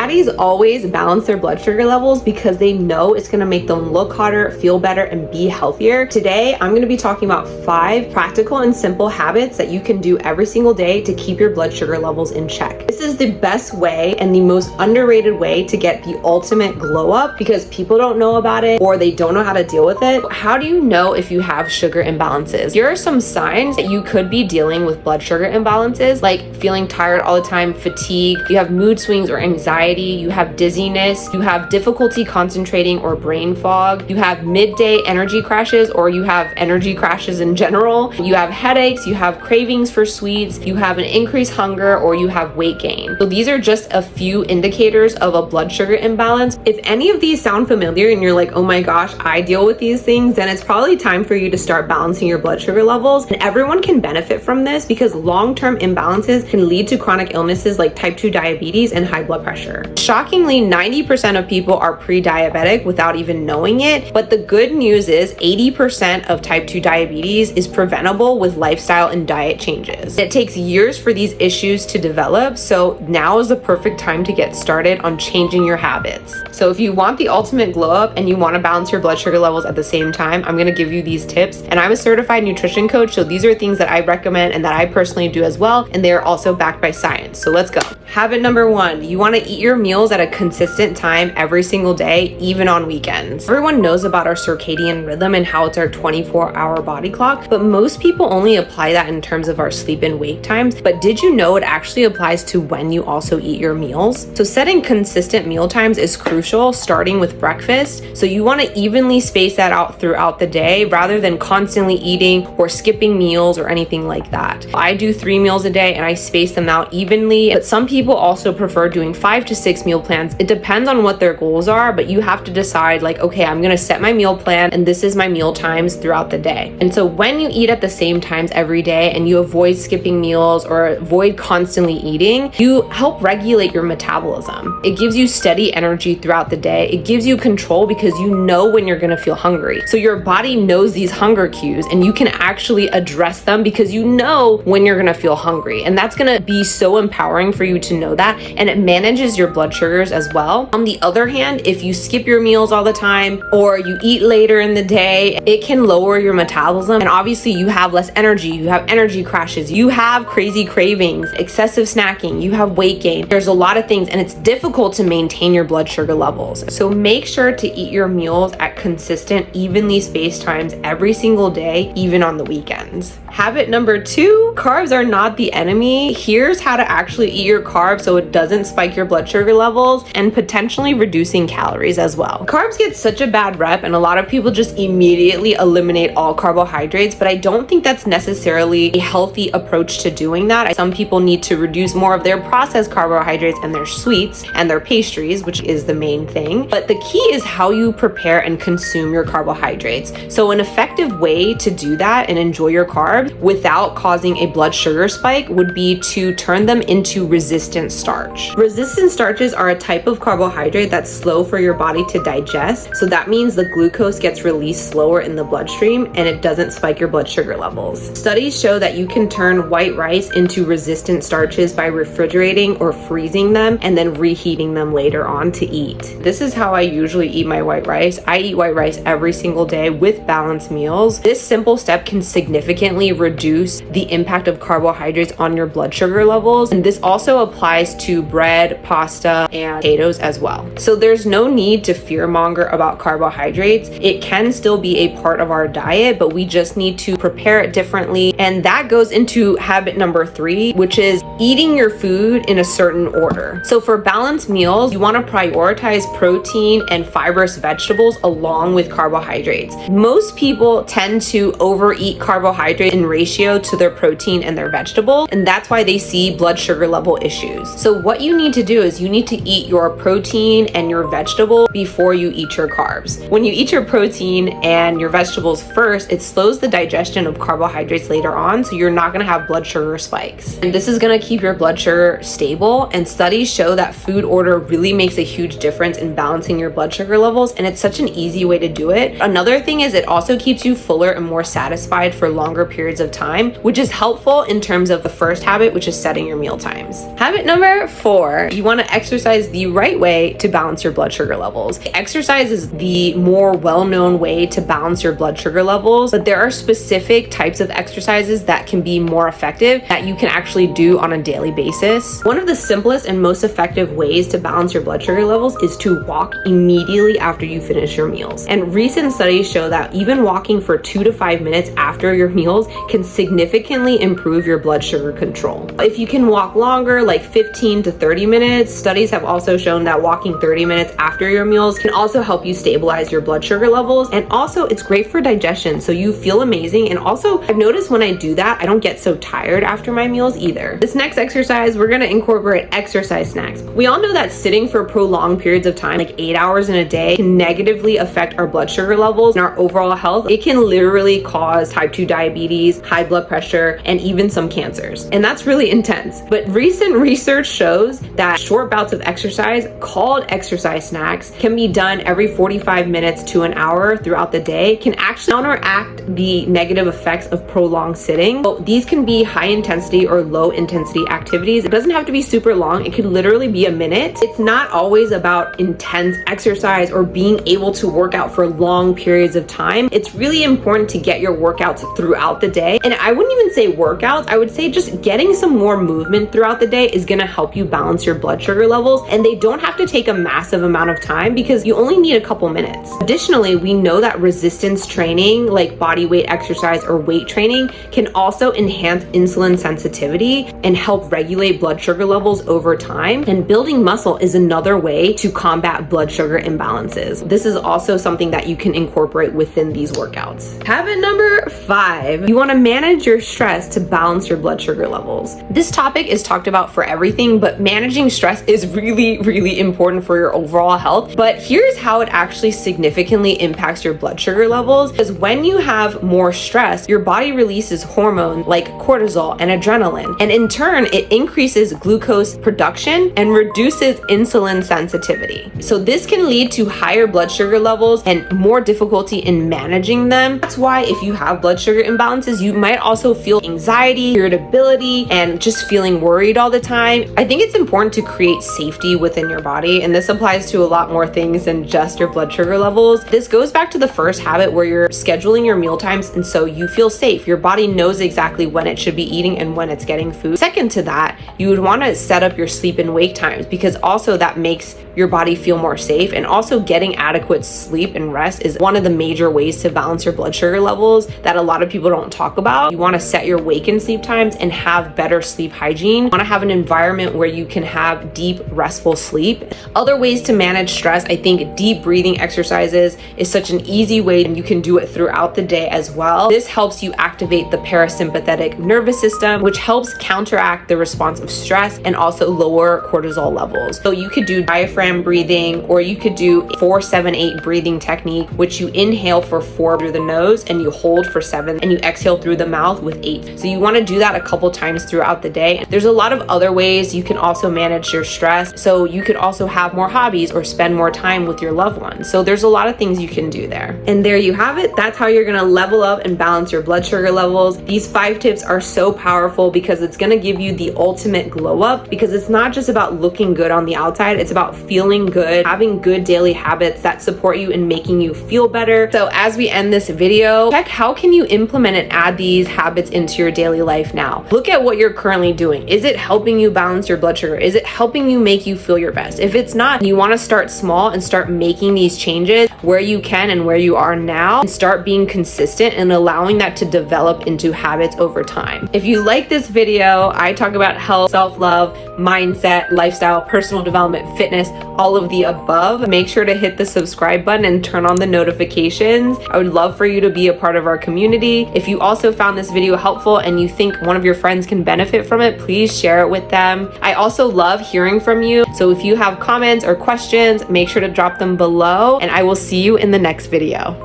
Fatties always balance their blood sugar levels because they know it's gonna make them look hotter, feel better, and be healthier. Today, I'm gonna be talking about 5 practical and simple habits that you can do every single day to keep your blood sugar levels in check. This is the best way and the most underrated way to get the ultimate glow up because people don't know about it or they don't know how to deal with it. How do you know if you have sugar imbalances? Here are some signs that you could be dealing with blood sugar imbalances, like feeling tired all the time, fatigue, you have mood swings or anxiety, you have dizziness, you have difficulty concentrating or brain fog, you have midday energy crashes or you have energy crashes in general, you have headaches, you have cravings for sweets, you have an increased hunger, or you have weight gain. So these are just a few indicators of a blood sugar imbalance. If any of these sound familiar and you're like, oh my gosh, I deal with these things, then it's probably time for you to start balancing your blood sugar levels. And everyone can benefit from this because long-term imbalances can lead to chronic illnesses like type 2 diabetes and high blood pressure. Shockingly, 90% of people are pre-diabetic without even knowing it, but the good news is 80% of type 2 diabetes is preventable with lifestyle and diet changes. It takes years for these issues to develop, so now is the perfect time to get started on changing your habits. So if you want the ultimate glow up and you want to balance your blood sugar levels at the same time, I'm going to give you these tips. And I'm a certified nutrition coach, so these are things that I recommend and that I personally do as well, and they are also backed by science. So let's go. Habit number 1, you want to eat your meals at a consistent time every single day, even on weekends. Everyone knows about our circadian rhythm and how it's our 24-hour body clock, but most people only apply that in terms of our sleep and wake times. But did you know it actually applies to when you also eat your meals? So setting consistent meal times is crucial, starting with breakfast. So you want to evenly space that out throughout the day rather than constantly eating or skipping meals or anything like that. I do 3 meals a day and I space them out evenly, but some people also prefer doing 5 to 6 meal plans. It depends on what their goals are, but you have to decide like, okay, I'm going to set my meal plan and this is my meal times throughout the day. And so when you eat at the same times every day and you avoid skipping meals or avoid constantly eating, you help regulate your metabolism. It gives you steady energy throughout the day. It gives you control because you know when you're going to feel hungry. So your body knows these hunger cues and you can actually address them because you know when you're going to feel hungry. And that's going to be so empowering for you to know that, and it manages your blood sugars as well. On the other hand, if you skip your meals all the time or you eat later in the day, it can lower your metabolism, and obviously you have less energy, you have energy crashes, you have crazy cravings, excessive snacking, you have weight gain. There's a lot of things and it's difficult to maintain your blood sugar levels. So make sure to eat your meals at consistent, evenly spaced times every single day, even on the weekends. Habit number 2, carbs are not the enemy. Here's how to actually eat your carbs so it doesn't spike your blood sugar levels and potentially reducing calories as well. Carbs get such a bad rep and a lot of people just immediately eliminate all carbohydrates, but I don't think that's necessarily a healthy approach to doing that. Some people need to reduce more of their processed carbohydrates and their sweets and their pastries, which is the main thing. But the key is how you prepare and consume your carbohydrates. So an effective way to do that and enjoy your carbs without causing a blood sugar spike would be to turn them into resistant starch. Resistant starches are a type of carbohydrate that's slow for your body to digest. So that means the glucose gets released slower in the bloodstream and it doesn't spike your blood sugar levels. Studies show that you can turn white rice into resistant starches by refrigerating or freezing them and then reheating them later on to eat. This is how I usually eat my white rice. I eat white rice every single day with balanced meals. This simple step can significantly reduce the impact of carbohydrates on your blood sugar levels. And this also applies to bread, pasta, and potatoes as well. So there's no need to fearmonger about carbohydrates. It can still be a part of our diet, but we just need to prepare it differently. And that goes into habit number 3, which is eating your food in a certain order. So for balanced meals, you want to prioritize protein and fibrous vegetables along with carbohydrates. Most people tend to overeat carbohydrates in ratio to their protein and their vegetable, and that's why they see blood sugar level issues. So what you need to do is you need to eat your protein and your vegetable before you eat your carbs. When you eat your protein and your vegetables first, it slows the digestion of carbohydrates later on, so you're not going to have blood sugar spikes. And this is going to keep your blood sugar stable, and studies show that food order really makes a huge difference in balancing your blood sugar levels, and it's such an easy way to do it. Another thing is it also keeps you fuller and more satisfied for longer periods of time, which is helpful in terms of the first habit, which is setting your meal times. Habit number 4, you want to exercise the right way to balance your blood sugar levels. Exercise is the more well-known way to balance your blood sugar levels, but there are specific types of exercises that can be more effective that you can actually do on a daily basis. One of the simplest and most effective ways to balance your blood sugar levels is to walk immediately after you finish your meals. And recent studies show that even walking for 2 to 5 minutes after your meals can significantly improve your blood sugar control. If you can walk longer, like 15 to 30 minutes, studies have also shown that walking 30 minutes after your meals can also help you stabilize your blood sugar levels. And also it's great for digestion, so you feel amazing. And also I've noticed when I do that, I don't get so tired after my meals either. This next exercise, we're gonna incorporate exercise snacks. We all know that sitting for prolonged periods of time, like 8 hours in a day, can negatively affect our blood sugar levels and our overall health. It can literally cause type 2 diabetes, high blood pressure, and even some cancers. And that's really intense. But recent research shows that short bouts of exercise, called exercise snacks, can be done every 45 minutes to an hour throughout the day, can actually counteract the negative effects of prolonged sitting. So these can be high intensity or low intensity activities. It doesn't have to be super long. It could literally be a minute. It's not always about intense exercise or being able to work out for long periods of time. It's really important to get your workouts throughout the day. And I wouldn't even say workouts. I would say just getting some more movement throughout the day is going to help you balance your blood sugar levels. And they don't have to take a massive amount of time because you only need a couple minutes. Additionally, we know that resistance training, like body weight exercise or weight training, can also enhance insulin sensitivity and help regulate blood sugar levels over time. And building muscle is another way to combat blood sugar imbalances. This is also something that you can incorporate within these workouts. Habit number 5, you want to manage your stress to balance your blood sugar levels. This topic is talked about for everything, but managing stress is really, really important for your overall health. But here's how it actually significantly impacts your blood sugar levels. Because when you have more stress, your body releases hormones like cortisol and adrenaline. And in turn, it increases glucose production and reduces insulin sensitivity. So this can lead to higher blood sugar levels and more difficulty in managing them. That's why if you have blood sugar imbalances, you might also feel anxiety, irritability, and just feeling worried all the time. I think it's important to create safety within your body, and this applies to a lot more things than just your blood sugar levels. This goes back to the first habit where you're scheduling your meal times, and so you feel safe. Your body knows exactly when it should be eating and when it's getting food. Second to that, you would want to set up your sleep and wake times, because also that makes your body feel more safe. And also getting adequate sleep and rest is one of the major ways to balance your blood sugar levels that a lot of people don't talk about. You want to set your wake and sleep times and have better sleep hygiene. You want to have an environment where you can have deep, restful sleep. Other ways to manage stress, I think deep breathing exercises is such an easy way, and you can do it throughout the day as well. This helps you activate the parasympathetic nervous system, which helps counteract the response of stress and also lower cortisol levels. So you could do diaphragm breathing, or you could do 4-7-8 breathing technique, which you inhale for 4 through the nose and you hold for 7 and you exhale through the mouth with 8. So you want to do that a couple times throughout the day. There's a lot of other ways you can also manage your stress. So you could also have more hobbies or spend more time with your loved ones. So there's a lot of things you can do there. And there you have it. That's how you're going to level up and balance your blood sugar levels. These 5 tips are so powerful because it's going to give you the ultimate glow up, because it's not just about looking good on the outside. It's about feeling good, having good daily habits that support you and making you feel better. So as we end this video, check how can you implement and add these habits into your daily life now. Look at what you're currently doing. Is it helping you balance your blood sugar? Is it helping you make you feel your best? If it's not, you want to start small and start making these changes where you can and where you are now, and start being consistent and allowing that to develop into habits over time. If you like this video, I talk about health, self-love, mindset, lifestyle, personal development, fitness, all of the above. Make sure to hit the subscribe button and turn on the notifications. I would love for you to be a part of our community. If you also found this video helpful and you think one of your friends can benefit from it, please share it with them. I also love hearing from you. So if you have comments or questions, make sure to drop them below, and I will see you in the next video.